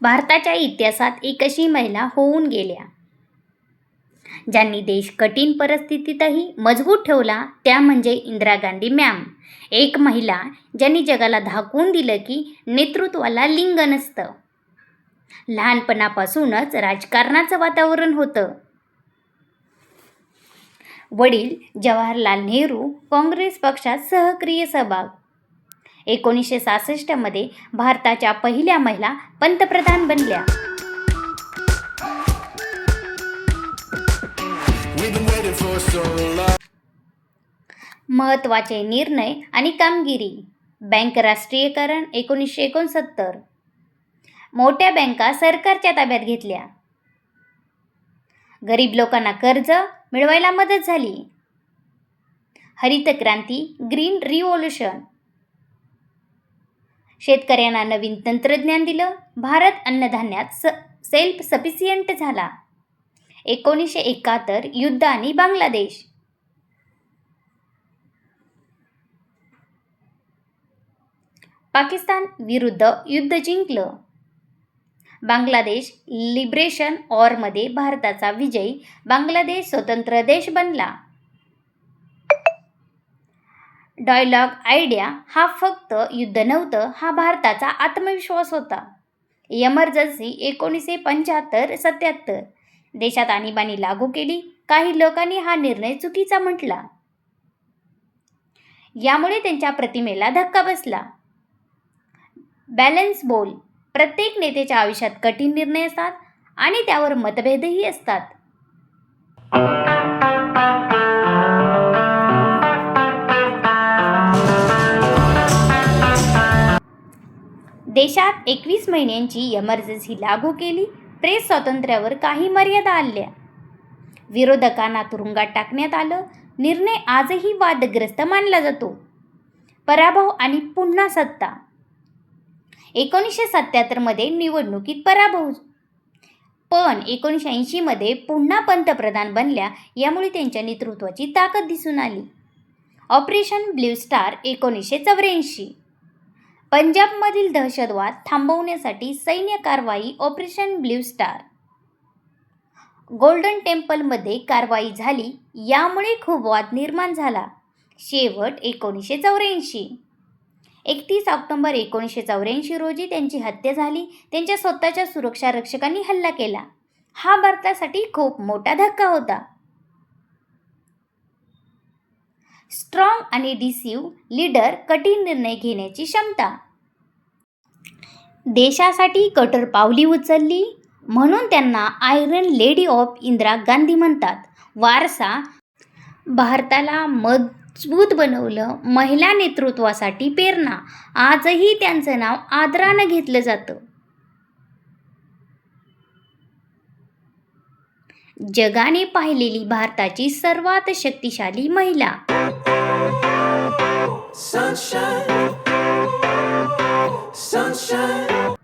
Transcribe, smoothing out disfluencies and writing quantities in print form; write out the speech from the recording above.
भारताच्या इतिहासात एक अशी महिला होऊन गेल्या ज्यांनी देश कठीण परिस्थितीतही मजबूत ठेवला, त्या म्हणजे इंदिरा गांधी मॅम. एक महिला ज्यांनी जगाला दाखवून दिलं की नेतृत्वाला लिंग नसतं. लहानपणापासूनच राजकारणाचं वातावरण होतं. वडील जवाहरलाल नेहरू काँग्रेस पक्षात सक्रिय सहभाग. 1966 मध्ये भारताच्या पहिल्या महिला पंतप्रधान बनल्या. महत्त्वाचे निर्णय आणि कामगिरी. बँक राष्ट्रीयकरण 1969. मोठ्या बँका सरकारच्या ताब्यात घेतल्या. गरीब लोकांना कर्ज मिळवायला मदत झाली. हरित क्रांती, ग्रीन रिव्होल्यूशन. शेतकऱ्यांना नवीन तंत्रज्ञान दिलं. भारत अन्नधान्यात सेल्फ सफिशियंट झाला. 1971 युद्ध आणि बांगलादेश. पाकिस्तान विरुद्ध युद्ध जिंकलं. बांगलादेश लिबरेशन वॉरमध्ये भारताचा विजय. बांगलादेश स्वतंत्र देश बनला. डायलॉग आयडिया हा फक्त युद्ध नव्हतं, हा भारताचा आत्मविश्वास होता. इमर्जन्सी 1975-77. देशात आणीबाणी लागू केली. काही लोकांनी हा निर्णय चुकीचा म्हटला. यामुळे त्यांच्या प्रतिमेला धक्का बसला. बॅलन्स बोल. प्रत्येक नेत्याच्या आयुष्यात कठीण निर्णय असतात आणि त्यावर मतभेदही असतात. देशात 21 महिन्यांची इमर्जन्सी लागू केली. प्रेस स्वातंत्र्यावर काही मर्यादा आणल्या. विरोधकांना तुरुंगात टाकण्यात आलं. निर्णय आजही वादग्रस्त मानला जातो. पराभव आणि पुन्हा सत्ता. 1977 मध्ये निवडणुकीत पराभव, पण 1980 मध्ये पुन्हा पंतप्रधान बनल्या. यामुळे त्यांच्या नेतृत्वाची ताकद दिसून आली. Operation blue star 1984. पंजाबमधील दहशतवाद थांबवण्यासाठी सैन्य कारवाई ऑपरेशन ब्ल्यू स्टार. गोल्डन टेम्पलमध्ये कारवाई झाली. यामुळे खूप वाद निर्माण झाला. शेवट 1984. 31 ऑक्टोबर 1984 रोजी त्यांची हत्या झाली. त्यांच्या स्वतःच्या सुरक्षा रक्षकांनी हल्ला केला. हा भारतासाठी खूप मोठा धक्का होता. स्ट्रॉंग आणि डिसिव्ह लीडर. कठीण निर्णय घेण्याची क्षमता. देशासाठी कठोर पावली उचलली म्हणून त्यांना iron lady of Indira Gandhi म्हणतात. वारसा. भारताला मजबूत बनवलं. महिला नेतृत्वासाठी प्रेरणा. आजही त्यांचं नाव आदरानं घेतलं जातं. जगाने पाहिलेली भारताची सर्वात शक्तिशाली महिला. Sunshine, sunshine.